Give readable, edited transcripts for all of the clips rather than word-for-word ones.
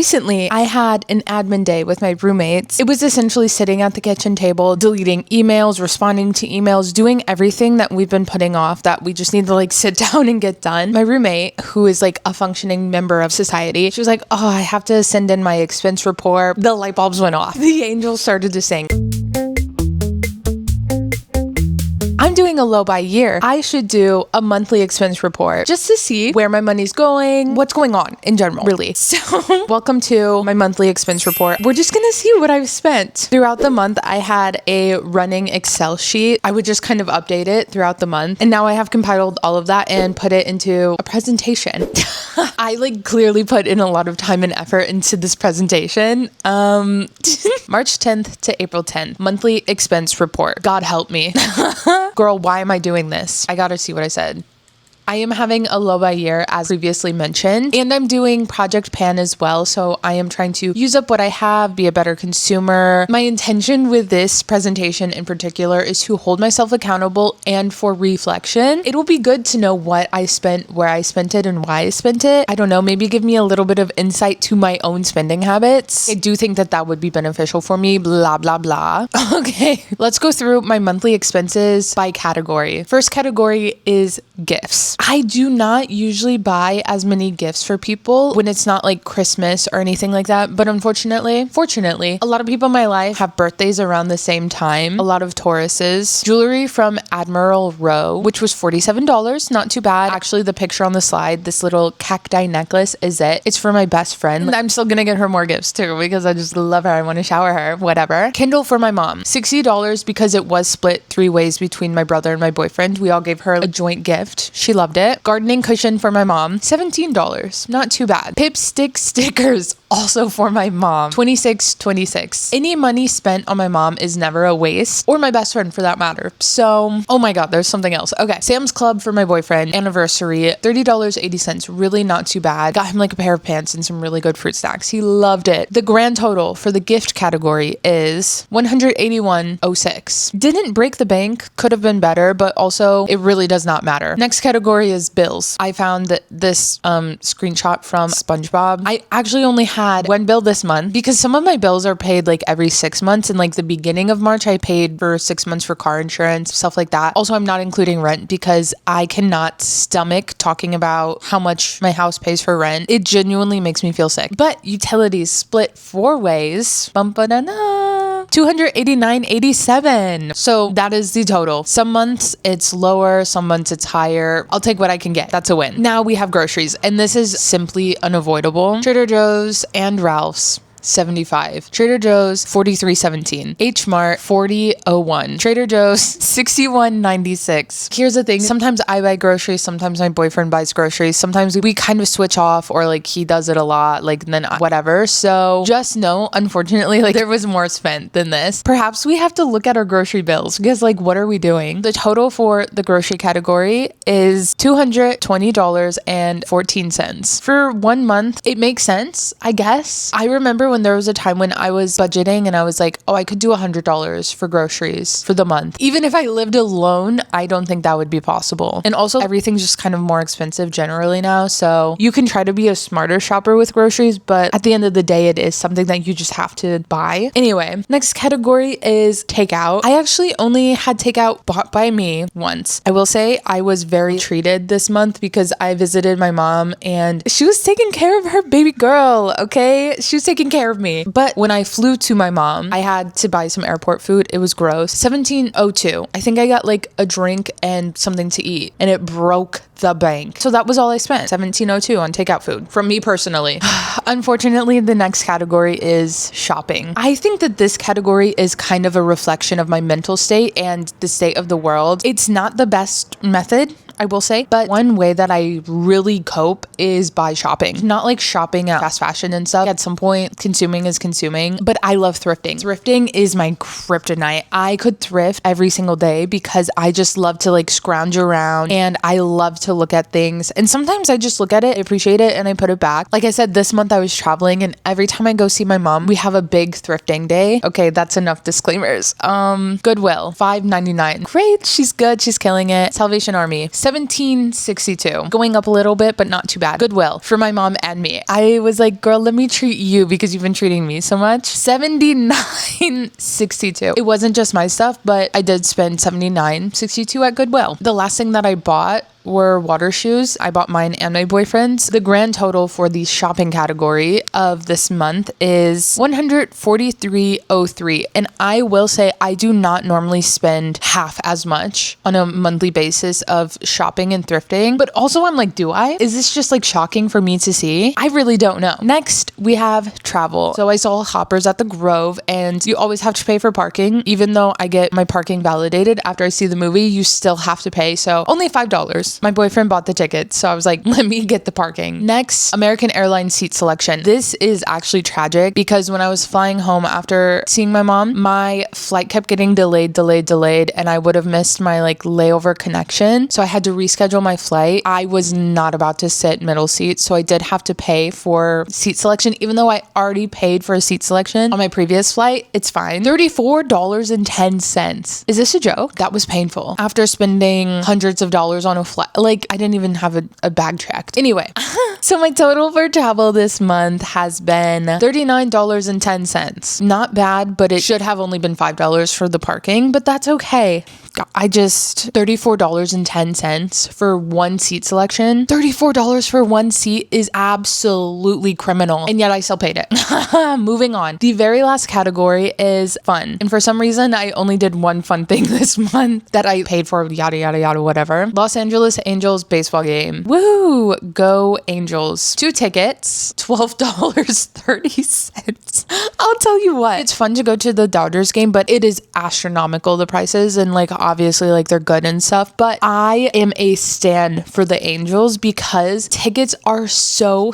recently I had an admin day with my roommates. It was essentially sitting at the kitchen table, deleting emails, responding to emails, doing everything that we've been putting off that we just need to like sit down and get done. My roommate, who is like a functioning member of society, she was like, oh, I have to send in my expense report. The light bulbs went off. The angel started to sing. I'm doing a low by year. I should do a monthly expense report just to see where my money's going, what's going on in general, really. So welcome to my monthly expense report. We're just gonna see what I've spent. Throughout the month, I had a running Excel sheet. I would just kind of update it throughout the month. And now I have compiled all of that and put it into a presentation. I like clearly put in a lot of time and effort into this presentation. March 10th to April 10th, monthly expense report. God help me. Girl, why am I doing this? I gotta see what I said. I am having a low by year, as previously mentioned, and I'm doing Project Pan as well. So I am trying to use up what I have, be a better consumer. My intention with this presentation in particular is to hold myself accountable and for reflection. It will be good to know what I spent, where I spent it, and why I spent it. I don't know, maybe give me a little bit of insight to my own spending habits. I do think that that would be beneficial for me, blah, blah, blah. Okay, let's go through my monthly expenses by category. First category is gifts. I do not usually buy as many gifts for people when it's not like Christmas or anything like that. But fortunately, a lot of people in my life have birthdays around the same time. A lot of Tauruses. Jewelry from Admiral Row, which was $47. Not too bad. Actually, the picture on the slide, this little cacti necklace is it. It's for my best friend. I'm still gonna get her more gifts too because I just love her. I want to shower her, whatever. Kindle for my mom. $60 because it was split 3 ways between my brother and my boyfriend. We all gave her a joint gift. She loved it. Gardening cushion for my mom, $17. Not too bad. Pip stick stickers also for my mom, $26. Any money spent on my mom is never a waste, or my best friend for that matter. So, oh my God, there's something else. Okay, Sam's Club for my boyfriend, anniversary, $30.80. Really not too bad. Got him like a pair of pants and some really good fruit snacks. He loved it. The grand total for the gift category is $181.06. Didn't break the bank, could have been better, but also it really does not matter. Next category is bills. I found that this screenshot from SpongeBob. I actually only had one bill this month because some of my bills are paid like every 6 months, and like the beginning of March I paid for 6 months for car insurance, stuff like that. Also, I'm not including rent because I cannot stomach talking about how much my house pays for rent. It genuinely makes me feel sick. But utilities split 4 ways. $289.87. So that is the total. Some months it's lower, some months it's higher. I'll take what I can get. That's a win. Now we have groceries, and this is simply unavoidable. Trader Joe's and Ralph's, $75. Trader Joe's, $43.17. H Mart, $40.01. Trader Joe's, $61.96. Here's the thing. Sometimes I buy groceries. Sometimes my boyfriend buys groceries. Sometimes we kind of switch off, or like he does it a lot, like then whatever. So just know, unfortunately, like there was more spent than this. Perhaps we have to look at our grocery bills because like what are we doing? The total for the grocery category is $220.14. For 1 month, it makes sense, I guess. I remember when there was a time when I was budgeting and I was like, oh, I could do $100 for groceries for the month. Even if I lived alone, I don't think that would be possible. And also everything's just kind of more expensive generally now. So you can try to be a smarter shopper with groceries, but at the end of the day, it is something that you just have to buy. Anyway, next category is takeout. I actually only had takeout bought by me once. I will say I was very treated this month because I visited my mom and she was taking care of her baby girl, okay? She was taking care of me. But when I flew to my mom, I had to buy some airport food. It was gross. $17.02. I think I got like a drink and something to eat, and it broke the bank. So that was all I spent. $17.02 on takeout food from me personally. Unfortunately, the next category is shopping. I think that this category is kind of a reflection of my mental state and the state of the world. It's not the best method, I will say, but one way that I really cope is by shopping. Not like shopping at fast fashion and stuff. At some point, consuming is consuming, but I love thrifting. Thrifting is my kryptonite. I could thrift every single day because I just love to like scrounge around and I love to look at things. And sometimes I just look at it, appreciate it, and I put it back. Like I said, this month I was traveling, and every time I go see my mom, we have a big thrifting day. Okay, that's enough disclaimers. Goodwill, $5.99. Great, she's good, she's killing it. Salvation Army, $7 17.62, going up a little bit, but not too bad. Goodwill for my mom and me. I was like, girl, let me treat you because you've been treating me so much. 79.62. It wasn't just my stuff, but I did spend 79.62 at Goodwill. The last thing that I bought were water shoes. I bought mine and my boyfriend's. The grand total for the shopping category of this month is $143.03. And I will say I do not normally spend half as much on a monthly basis of shopping and thrifting. But also I'm like, do I? Is this just like shocking for me to see? I really don't know. Next, we have travel. So I saw Hoppers at the Grove, and you always have to pay for parking. Even though I get my parking validated after I see the movie, you still have to pay. So only $5. My boyfriend bought the tickets, so I was like, let me get the parking. Next, American Airlines seat selection. This is actually tragic because when I was flying home after seeing my mom, my flight kept getting delayed, and I would have missed my like layover connection. So I had to reschedule my flight. I was not about to sit middle seat, so I did have to pay for seat selection, even though I already paid for a seat selection on my previous flight. It's fine. $34.10. Is this a joke? That was painful. After spending hundreds of dollars on a flight, like I didn't even have a bag checked. Anyway, so my total for travel this month has been $39.10. Not bad, but it should have only been $5 for the parking, but that's okay. $34.10 for one seat selection. $34 for one seat is absolutely criminal, and yet I still paid it. Moving on. The very last category is fun. And for some reason, I only did one fun thing this month that I paid for, yada, yada, yada, whatever. Los Angeles Angels baseball game. Woo! Go Angels. 2 tickets, $12.30. I'll tell you what, it's fun to go to the Dodgers game, but it is astronomical, the prices, and like obviously like they're good and stuff, but I am a stan for the Angels because tickets are so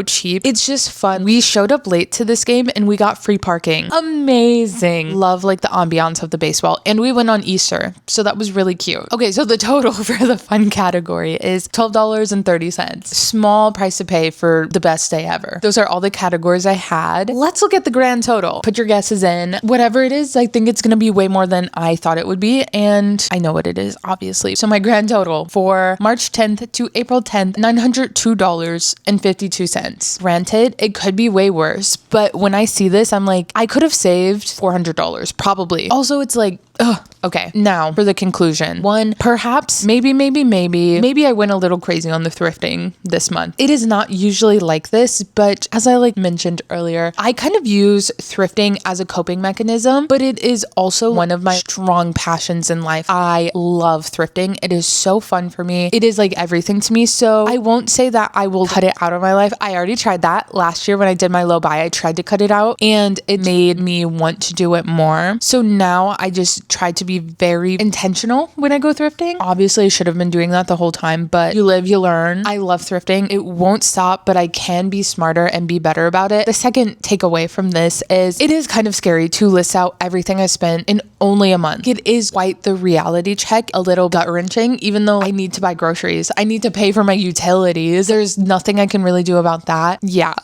cheap. It's just fun. We showed up late to this game and we got free parking. Amazing. Love like the ambiance of the baseball, and we went on Easter, so that was really cute. Okay, so the total for the fun category is $12.30. Small price to pay for the best day ever. Those are all the categories I had. Let's look at the grand total. Put your guesses in. Whatever it is, I think it's gonna be way more than I thought it would be, and I know what it is, obviously. So my grand total for March 10th to April 10th, $902.52. Granted, it could be way worse, but when I see this, I'm like, I could have saved $400, probably. Also, it's like, ugh. Okay, now for the conclusion. One, perhaps, maybe I went a little crazy on the thrifting this month. It is not usually like this, but as I like mentioned earlier, I kind of use thrifting as a coping mechanism, but it is also one of my strong passions in life. I love thrifting. It is so fun for me. It is like everything to me. So I won't say that I will cut it out of my life. I already tried that last year when I did my low buy. I tried to cut it out and it made me want to do it more. So now I just try to be very intentional when I go thrifting. Obviously, I should have been doing that the whole time, but you live, you learn. I love thrifting. It won't stop, but I can be smarter and be better about it. The second takeaway from this is it is kind of scary to list out everything I spent in only a month. It is quite the reality check, a little gut wrenching, even though I need to buy groceries. I need to pay for my utilities. There's nothing I can really do about that. Yeah.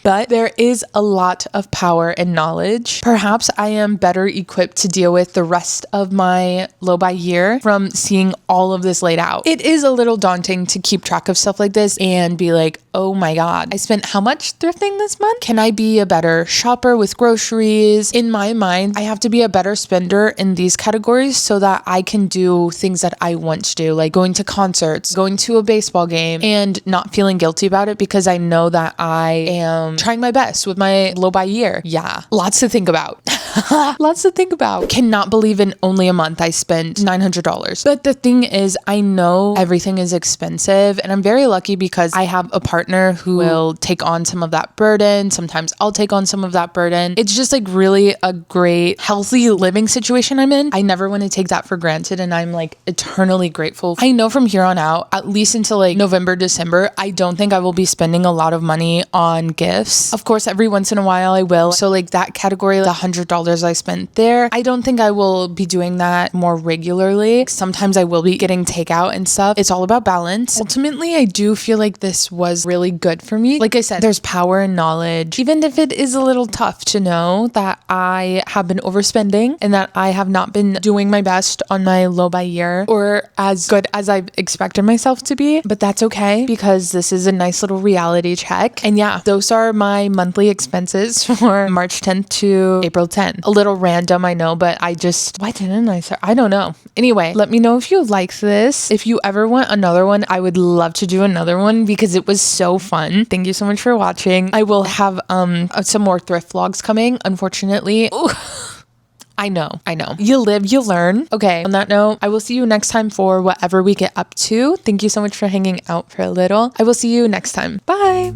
But there is a lot of power and knowledge. Perhaps I am better equipped to deal with the rest of my low buy year from seeing all of this laid out. It is a little daunting to keep track of stuff like this and be like, oh my God, I spent how much thrifting this month? Can I be a better shopper with groceries? In my mind, I have to be a better spender in these categories so that I can do things that I want to do, like going to concerts, going to a baseball game, and not feeling guilty about it because I know that I am trying my best with my low buy year. Yeah, lots to think about. Lots to think about. Cannot believe in only a month I spent $900. But the thing is, I know everything is expensive, and I'm very lucky because I have a partner who will take on some of that burden. Sometimes I'll take on some of that burden. It's just like really a great, healthy living situation I'm in. I never want to take that for granted, and I'm like eternally grateful. I know from here on out, at least until like November, December, I don't think I will be spending a lot of money on gifts. Of course, every once in a while I will. So like that category, the $100 $10 I spent there. I don't think I will be doing that more regularly. Sometimes I will be getting takeout and stuff. It's all about balance. Ultimately, I do feel like this was really good for me. Like I said, there's power in knowledge. Even if it is a little tough to know that I have been overspending and that I have not been doing my best on my low buy year or as good as I've expected myself to be, but that's okay because this is a nice little reality check. And yeah, those are my monthly expenses for March 10th to April 10th. A little random, I know, but why didn't I start? I don't know. Anyway, let me know if you like this. If you ever want another one, I would love to do another one because it was so fun. Thank you so much for watching. I will have some more thrift vlogs coming, unfortunately. Ooh. I know. You live, you learn. Okay, on that note, I will see you next time for whatever we get up to. Thank you so much for hanging out for a little. I will see you next time. Bye.